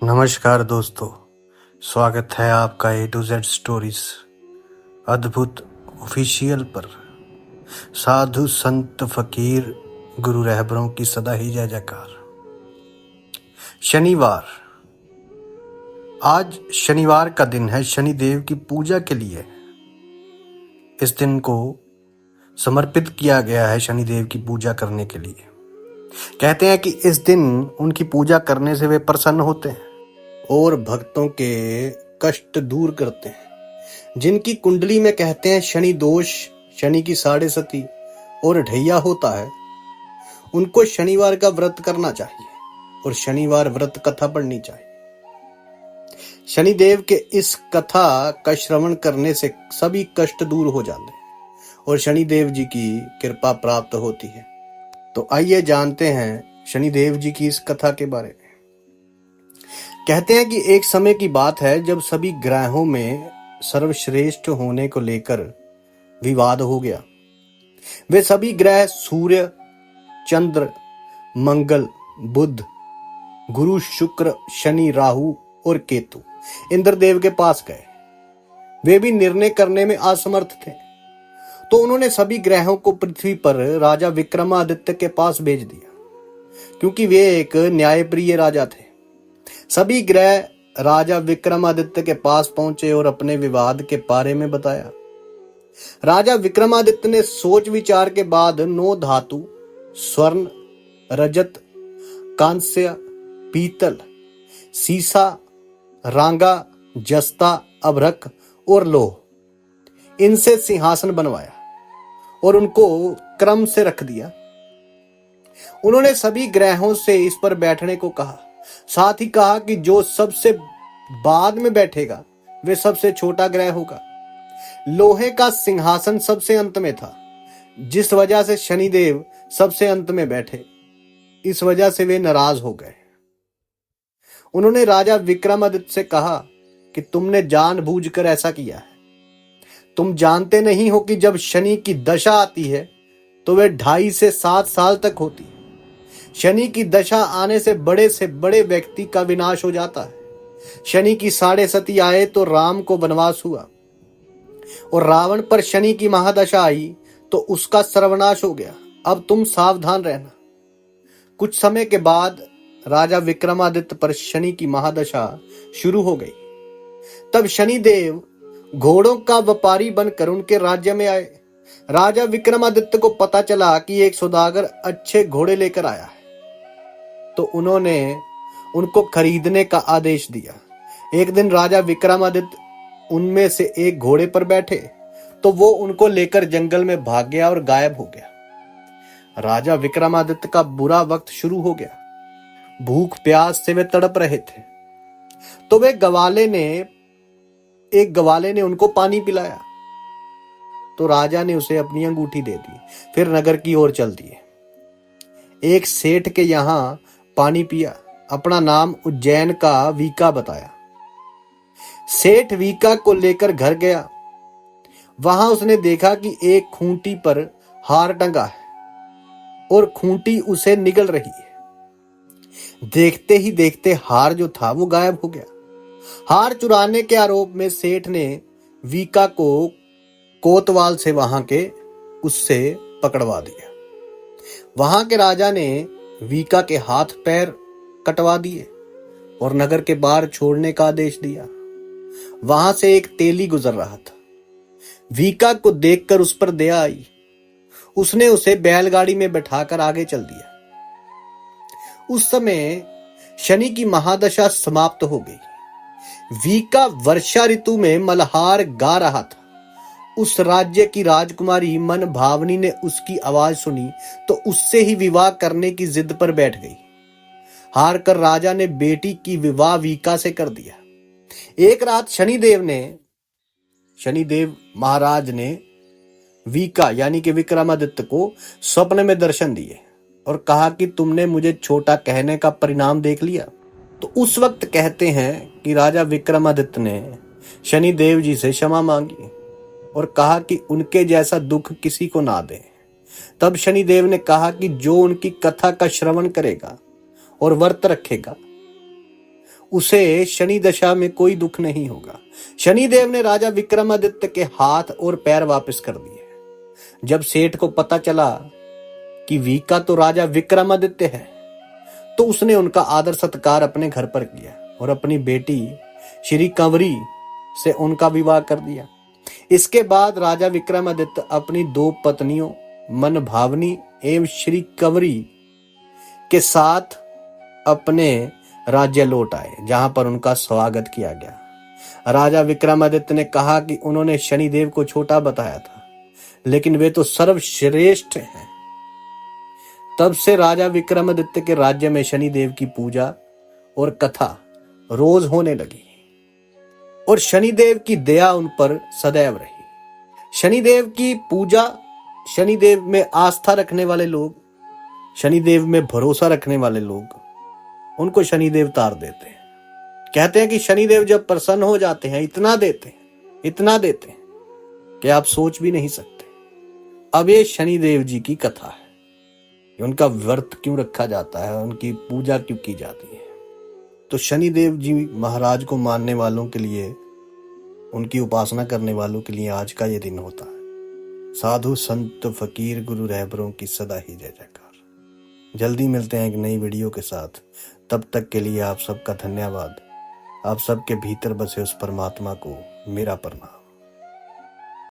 नमस्कार दोस्तों, स्वागत है आपका A to Z स्टोरीज अद्भुत ऑफिशियल पर। साधु संत फकीर गुरु रहबरों की सदा ही जय जयकार। शनिवार, आज शनिवार का दिन है। शनिदेव की पूजा के लिए इस दिन को समर्पित किया गया है। शनिदेव की पूजा करने के लिए कहते हैं कि इस दिन उनकी पूजा करने से वे प्रसन्न होते हैं और भक्तों के कष्ट दूर करते हैं। जिनकी कुंडली में कहते हैं शनि दोष, शनि की साढ़े सती और ढैया होता है, उनको शनिवार का व्रत करना चाहिए और शनिवार व्रत कथा पढ़नी चाहिए। शनिदेव के इस कथा का श्रवण करने से सभी कष्ट दूर हो जाते हैं और शनिदेव जी की कृपा प्राप्त होती है। तो आइए जानते हैं शनिदेव जी की इस कथा के बारे में। कहते हैं कि एक समय की बात है जब सभी ग्रहों में सर्वश्रेष्ठ होने को लेकर विवाद हो गया। वे सभी ग्रह सूर्य, चंद्र, मंगल, बुध, गुरु, शुक्र, शनि, राहु और केतु इंद्रदेव के पास गए। वे भी निर्णय करने में असमर्थ थे, तो उन्होंने सभी ग्रहों को पृथ्वी पर राजा विक्रमादित्य के पास भेज दिया, क्योंकि वे एक न्यायप्रिय राजा थे। सभी ग्रह राजा विक्रमादित्य के पास पहुंचे और अपने विवाद के बारे में बताया। राजा विक्रमादित्य ने सोच विचार के बाद 9 धातु स्वर्ण, रजत, कांस्य, पीतल, सीसा, रांगा, जस्ता, अभ्रक और लोह, इनसे सिंहासन बनवाया और उनको क्रम से रख दिया। उन्होंने सभी ग्रहों से इस पर बैठने को कहा। साथ ही कहा कि जो सबसे बाद में बैठेगा वे सबसे छोटा ग्रह होगा। लोहे का सिंहासन सबसे अंत में था, जिस वजह से शनिदेव सबसे अंत में बैठे। इस वजह से वे नाराज हो गए। उन्होंने राजा विक्रमादित्य से कहा कि तुमने जानबूझकर ऐसा किया है। तुम जानते नहीं हो कि जब शनि की दशा आती है तो वे 2.5 से 7 साल तक होती है। शनि की दशा आने से बड़े व्यक्ति का विनाश हो जाता है। शनि की साढ़े सती आए तो राम को वनवास हुआ और रावण पर शनि की महादशा आई तो उसका सर्वनाश हो गया। अब तुम सावधान रहना। कुछ समय के बाद राजा विक्रमादित्य पर शनि की महादशा शुरू हो गई। तब शनिदेव घोड़ों का व्यापारी बनकर उनके राज्य में आए। राजा विक्रमादित्य को पता चला कि एक सौदागर अच्छे घोड़े लेकर आया है, तो उन्होंने उनको खरीदने का आदेश दिया। एक दिन राजा विक्रमादित्य उनमें से एक घोड़े पर बैठे तो वो उनको लेकर जंगल में भाग गया और गायब हो गया। राजा विक्रमादित्य का बुरा वक्त शुरू हो गया। भूख प्यास से वे तड़प रहे थे, तो एक गवाले ने उनको पानी पिलाया, तो राजा ने उसे अपनी अंगूठी दे दी। फिर नगर की ओर चल दिए। एक सेठ के यहां पानी पिया। अपना नाम उज्जैन का वीका बताया। सेठ वीका को लेकर घर गया। वहां उसने देखा कि एक खूंटी पर हार टंगा है और खूंटी उसे निगल रही है। देखते ही देखते हार जो था वो गायब हो गया। हार चुराने के आरोप में सेठ ने वीका को कोतवाल से वहां के उससे पकड़वा दिया। वहां के राजा ने वीका के हाथ पैर कटवा दिए और नगर के बाहर छोड़ने का आदेश दिया। वहां से एक तेली गुजर रहा था। वीका को देखकर उस पर दया आई। उसने उसे बैलगाड़ी में बैठाकर आगे चल दिया। उस समय शनि की महादशा समाप्त हो गई। वीका वर्षा ऋतु में मल्हार गा रहा था। उस राज्य की राजकुमारी मन भावनी ने उसकी आवाज सुनी तो उससे ही विवाह करने की जिद पर बैठ गई। हार कर राजा ने बेटी की विवाह वीका से कर दिया। एक रात शनिदेव महाराज ने वीका यानी कि विक्रमादित्य को स्वप्न में दर्शन दिए और कहा कि तुमने मुझे छोटा कहने का परिणाम देख लिया। तो उस वक्त कहते हैं कि राजा विक्रमादित्य ने शनिदेव जी से क्षमा मांगी और कहा कि उनके जैसा दुख किसी को ना दे। तब शनिदेव ने कहा कि जो उनकी कथा का श्रवण करेगा और व्रत रखेगा उसे शनि दशा में कोई दुख नहीं होगा। शनिदेव ने राजा विक्रमादित्य के हाथ और पैर वापस कर दिए। जब सेठ को पता चला कि वीका तो राजा विक्रमादित्य है, तो उसने उनका आदर सत्कार अपने घर पर किया और अपनी बेटी श्री कंवरी से उनका विवाह कर दिया। इसके बाद राजा विक्रमादित्य अपनी 2 पत्नियों मनभावनी एवं श्री कंवरी के साथ अपने राज्य लौट आए, जहां पर उनका स्वागत किया गया। राजा विक्रमादित्य ने कहा कि उन्होंने शनिदेव को छोटा बताया था, लेकिन वे तो सर्वश्रेष्ठ हैं। तब से राजा विक्रमादित्य के राज्य में शनिदेव की पूजा और कथा रोज होने लगी और शनिदेव की दया उन पर सदैव रही। शनिदेव की पूजा, शनिदेव में आस्था रखने वाले लोग, शनिदेव में भरोसा रखने वाले लोग, उनको शनिदेव तार देते हैं। कहते हैं कि शनिदेव जब प्रसन्न हो जाते हैं, इतना देते हैं कि आप सोच भी नहीं सकते। अब ये शनिदेव जी की कथा है, उनका व्रत क्यों रखा जाता है, उनकी पूजा क्यों की जाती है। तो शनिदेव जी महाराज को मानने वालों के लिए, उनकी उपासना करने वालों के लिए आज का ये दिन होता है। साधु संत फकीर गुरु रहबरों की सदा ही जय जयकार। जल्दी मिलते हैं एक नई वीडियो के साथ। तब तक के लिए आप सबका धन्यवाद। आप सबके भीतर बसे उस परमात्मा को मेरा प्रणाम।